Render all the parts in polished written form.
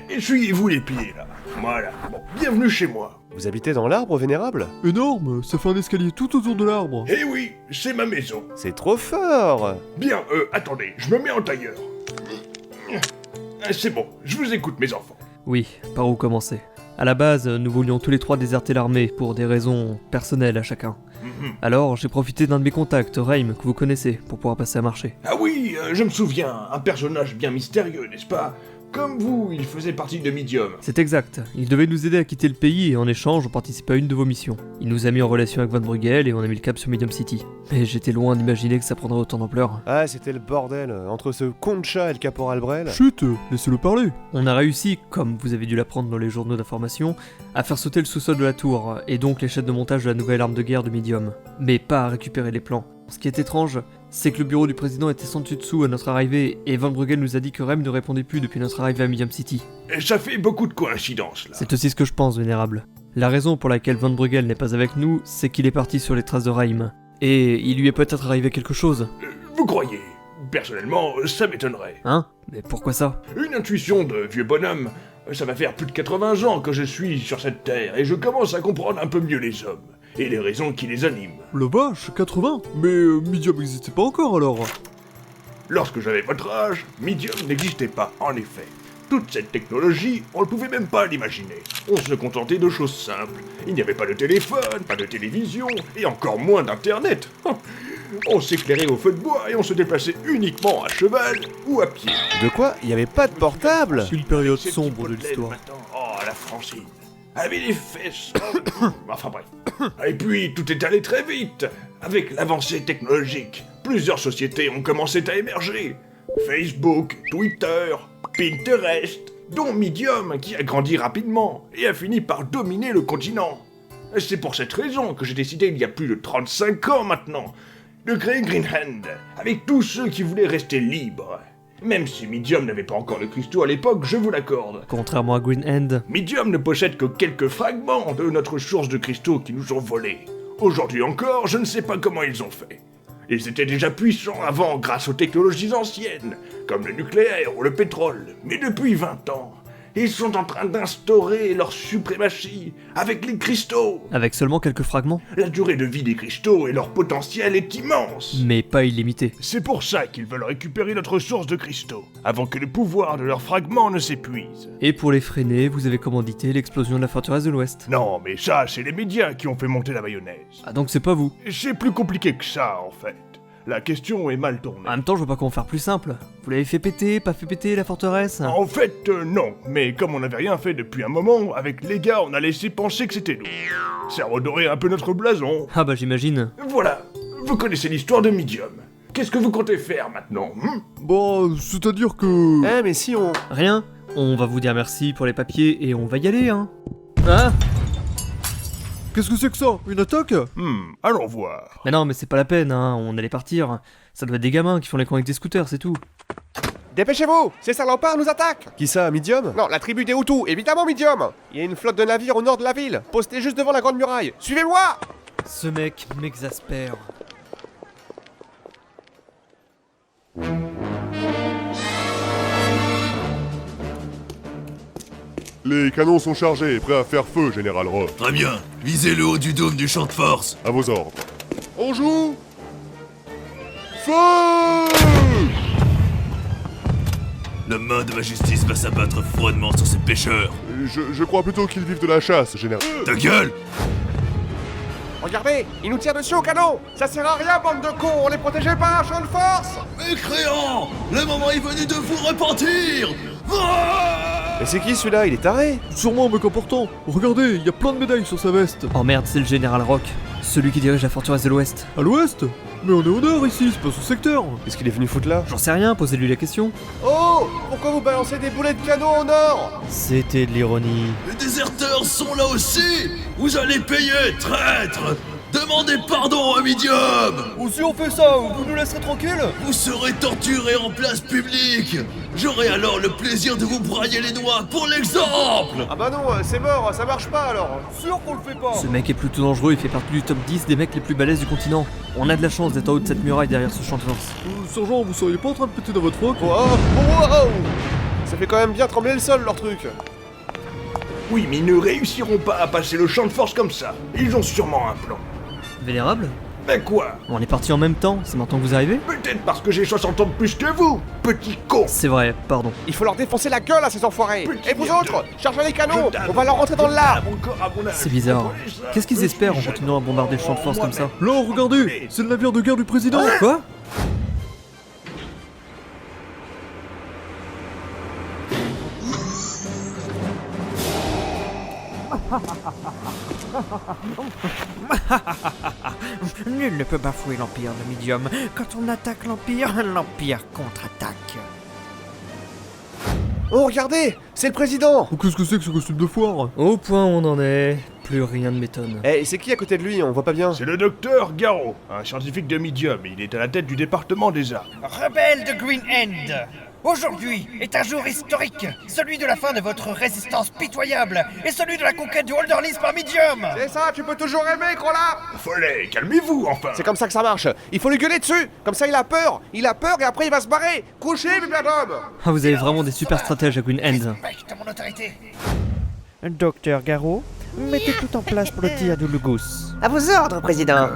Essuyez-vous les pieds, là. Voilà. Bon, bienvenue chez moi. Vous habitez dans l'arbre, vénérable? Énorme, ça fait un escalier tout autour de l'arbre. Eh oui, c'est ma maison. C'est trop fort! Bien, attendez, je me mets en tailleur. C'est bon, je vous écoute, mes enfants. Oui, par où commencer? À la base, nous voulions tous les trois déserter l'armée pour des raisons personnelles à chacun. Alors, j'ai profité d'un de mes contacts, Raim, que vous connaissez, pour pouvoir passer à marché. Ah oui, je me souviens, un personnage bien mystérieux, n'est-ce pas? Comme vous, il faisait partie de Medium. C'est exact, il devait nous aider à quitter le pays et en échange, on participait à une de vos missions. Il nous a mis en relation avec Van Bruegel et on a mis le cap sur Medium City. Mais j'étais loin d'imaginer que ça prendrait autant d'ampleur. Ah, c'était le bordel, entre ce Concha et le caporal Brel. Chut, laissez-le parler. On a réussi, comme vous avez dû l'apprendre dans les journaux d'information, à faire sauter le sous-sol de la tour, et donc les chaînes de montage de la nouvelle arme de guerre de Medium. Mais pas à récupérer les plans. Ce qui est étrange, c'est que le bureau du président était sans dessus dessous à notre arrivée, et Van Bruegel nous a dit que Rem ne répondait plus depuis notre arrivée à Medium City. Et ça fait beaucoup de coïncidences, là. C'est aussi ce que je pense, Vénérable. La raison pour laquelle Van Bruegel n'est pas avec nous, c'est qu'il est parti sur les traces de Raim. Et il lui est peut-être arrivé quelque chose. Vous croyez? Personnellement, ça m'étonnerait. Hein? Mais pourquoi ça? Une intuition de vieux bonhomme. Ça va faire plus de 80 ans que je suis sur cette terre, et je commence à comprendre un peu mieux les hommes, et les raisons qui les animent. La vache, 80. Mais Medium n'existait pas encore alors. Lorsque j'avais votre âge, Medium n'existait pas, en effet. Toute cette technologie, on ne pouvait même pas l'imaginer. On se contentait de choses simples. Il n'y avait pas de téléphone, pas de télévision, et encore moins d'internet. On s'éclairait au feu de bois et on se déplaçait uniquement à cheval ou à pied. De quoi? Il y avait pas de portable? Une période Ces sombre petits de pots lait l'histoire. le matin. Oh, la Francine. Elle avait des fesses. Enfin bref. Et puis, tout est allé très vite. Avec l'avancée technologique, plusieurs sociétés ont commencé à émerger. Facebook, Twitter, Pinterest, dont Medium qui a grandi rapidement et a fini par dominer le continent. C'est pour cette raison que j'ai décidé il y a plus de 35 ans maintenant de créer Green Hand, avec tous ceux qui voulaient rester libres. Même si Medium n'avait pas encore de cristaux à l'époque, je vous l'accorde. Contrairement à Green Hand, Medium ne possède que quelques fragments de notre source de cristaux qui nous ont volés. Aujourd'hui encore, je ne sais pas comment ils ont fait. Ils étaient déjà puissants avant grâce aux technologies anciennes, comme le nucléaire ou le pétrole, mais depuis 20 ans, ils sont en train d'instaurer leur suprématie avec les cristaux. avec seulement quelques fragments, La durée de vie des cristaux et leur potentiel est immense. mais pas illimité. C'est pour ça qu'ils veulent récupérer notre source de cristaux, avant que le pouvoir de leurs fragments ne s'épuise. Et pour les freiner, vous avez commandité l'explosion de la forteresse de l'Ouest. Non, mais ça, c'est les médias qui ont fait monter la mayonnaise. Ah donc c'est pas vous. C'est plus compliqué que ça, en fait. La question est mal tournée. En même temps, je vois pas comment faire plus simple. Vous l'avez fait péter, pas fait péter la forteresse? En fait, non. Mais comme on n'avait rien fait depuis un moment, avec les gars, on a laissé penser que c'était nous. Ça redorait un peu notre blason. Ah bah j'imagine. Voilà. Vous connaissez l'histoire de Medium. Qu'est-ce que vous comptez faire maintenant? Bon, c'est-à-dire que... Eh, mais si on... Rien. On va vous dire merci pour les papiers et on va y aller, hein. Ah? Qu'est-ce que c'est que ça? Une attaque? Allons voir. Mais non, mais c'est pas la peine, hein. On allait partir. Ça doit être des gamins qui font les cons avec des scooters, c'est tout. Dépêchez-vous, ces salopards nous attaquent. Qui ça, Medium? Non, la tribu des Hutus, évidemment Medium. Il y a une flotte de navires au nord de la ville, postée juste devant la grande muraille. Suivez-moi. Ce mec m'exaspère. Les canons sont chargés et prêts à faire feu, Général Roth. Très bien, visez le haut du dôme du champ de force. À vos ordres. On joue. Feu! La main de ma justice va s'abattre froidement sur ces pêcheurs. Je crois plutôt qu'ils vivent de la chasse, Général. Ta gueule! Regardez, ils nous tirent dessus au canon. Ça sert à rien, bande de cons, on est protégés par un champ de force. Mécréants! Le moment est venu de vous repentir! Mais c'est qui celui-là? Il est taré? Sûrement un mec important. Regardez, il y a plein de médailles sur sa veste. Oh merde, c'est le général Rock. Celui qui dirige la forteresse de l'Ouest. À l'ouest? Mais on est au nord ici, c'est pas son secteur. Qu'est-ce qu'il est venu foutre là? J'en sais rien, posez-lui la question. Oh, pourquoi vous balancez des boulets de canon au nord? C'était de l'ironie. Les déserteurs sont là aussi! Vous allez payer, traîtres! Demandez pardon à Medium! Ou si on fait ça, vous nous laisserez tranquille? Vous serez torturés en place publique! J'aurai alors le plaisir de vous brailler les doigts pour l'exemple! Ah bah non, c'est mort, ça marche pas alors. Sûr qu'on le fait pas. Ce mec est plutôt dangereux, il fait partie du top 10 des mecs les plus balèzes du continent. On a de la chance d'être en haut de cette muraille derrière ce champ de force. Sergent, vous seriez pas en train de péter dans votre froc? Wow, wow. Ça fait quand même bien trembler le sol, leur truc. Oui, mais ils ne réussiront pas à passer le champ de force comme ça. Ils ont sûrement un plan. Vénérable? Mais quoi? On est parti en même temps, c'est maintenant que vous arrivez? Peut-être parce que j'ai 60 ans de plus que vous, petit con. C'est vrai, pardon. Il faut leur défoncer la gueule à ces enfoirés. Petit Et vous merde. autres, chargez les canons, Je tape. on va leur rentrer dans le lard. C'est bizarre. Qu'est-ce qu'ils espèrent en continuant à bombarder le champ de force comme ça? Là, regardez, c'est le navire de guerre du président. Quoi? Nul ne peut bafouer l'Empire de Medium. Quand on attaque l'Empire, l'Empire contre-attaque. Oh, regardez, c'est le président. Oh, qu'est-ce que c'est que ce costume de foire? Au point où on en est, plus rien ne m'étonne. Eh, c'est qui à côté de lui? On voit pas bien. C'est le docteur Garrow, un scientifique de Medium. Il est à la tête du département des arts. Rebelle de Green End, aujourd'hui est un jour historique, celui de la fin de votre résistance pitoyable et celui de la conquête du Holderlys par Medium. C'est ça, tu peux toujours aimer, Crola. Follet, calmez-vous enfin. C'est comme ça que ça marche. Il faut lui gueuler dessus. Comme ça, il a peur et après il va se barrer. Couchez, bibliotome. Ah, vous avez vraiment des super stratèges à Green End. Respecte mon autorité. Docteur Garrow, mettez tout en place pour le tir du Lugus. À vos ordres, président.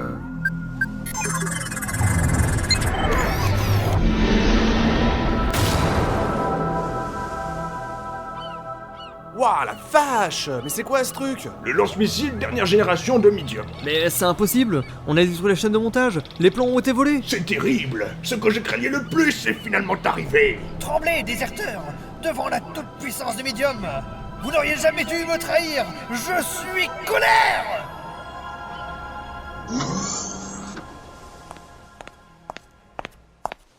Waouh, la vache. Mais c'est quoi ce truc? Le lance-missile dernière génération de Medium. Mais c'est impossible! On a détruit la chaîne de montage! Les plans ont été volés! C'est terrible. Ce que je craignais le plus est finalement arrivé. Tremblez, déserteurs, devant la toute-puissance de Medium. Vous n'auriez jamais dû me trahir. Je suis colère.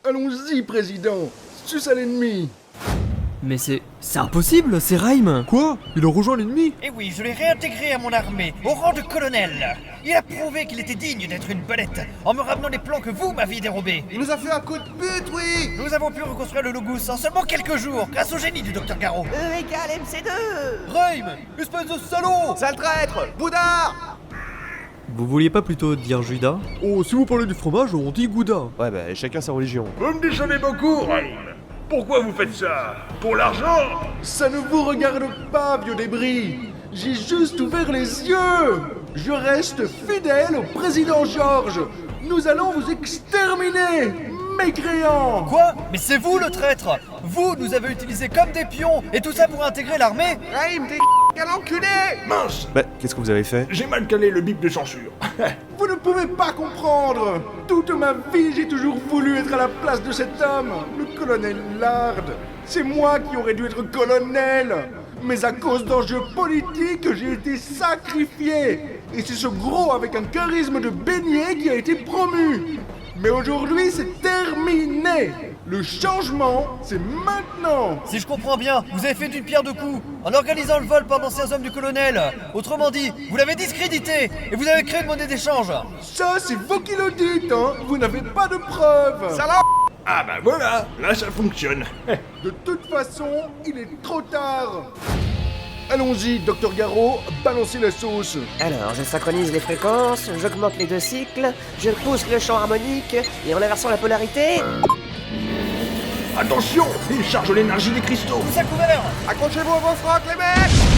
Allons-y, président. Suce à l'ennemi. Mais c'est impossible! C'est Raim! Quoi? Il a rejoint l'ennemi? Et oui, je l'ai réintégré à mon armée, au rang de colonel. Il a prouvé qu'il était digne d'être une belette, en me ramenant les plans que vous m'aviez dérobés. Il nous a fait un coup de pute, oui. Nous avons pu reconstruire le Logus en seulement quelques jours, grâce au génie du Dr Garrow. E égale MC2. Raim, espèce de salaud! Sale traître, boudard. Vous vouliez pas plutôt dire Judas? Oh, si vous parlez du fromage, on dit Gouda. Ouais, bah, chacun sa religion. Vous me décevez beaucoup, Raim. Pourquoi vous faites ça? Pour l'argent? Ça ne vous regarde pas, vieux débris. J'ai juste ouvert les yeux. Je reste fidèle au président George. Nous allons vous exterminer, mécréants. Quoi? Mais c'est vous le traître! Vous nous avez utilisés comme des pions, et tout ça pour intégrer l'armée? Raim, t'es quel enculé. Mince. Bah, qu'est-ce que vous avez fait? J'ai mal calé le bip de censure. Vous ne pouvez pas comprendre. Toute ma vie, j'ai toujours voulu être à la place de cet homme, le colonel Lard. C'est moi qui aurais dû être colonel. Mais à cause d'enjeux politiques, j'ai été sacrifié. Et c'est ce gros avec un charisme de beignet qui a été promu. Mais aujourd'hui, c'est terminé. Le changement, c'est maintenant. Si je comprends bien, vous avez fait d'une pierre deux coups, en organisant le vol par d'anciens hommes du colonel. Autrement dit, vous l'avez discrédité, et vous avez créé une monnaie d'échange. Ça, c'est vous qui le dites, hein. Vous n'avez pas de preuves. Salope. Ah bah voilà, là ça fonctionne. De toute façon, il est trop tard. Allons-y, Dr Garrow, balancez la sauce. Alors, je synchronise les fréquences, j'augmente les deux cycles, je pousse le champ harmonique, et en inversant la polarité... Attention, il charge l'énergie des cristaux. Tous à couvert! Accrochez-vous à vos frocs, les mecs.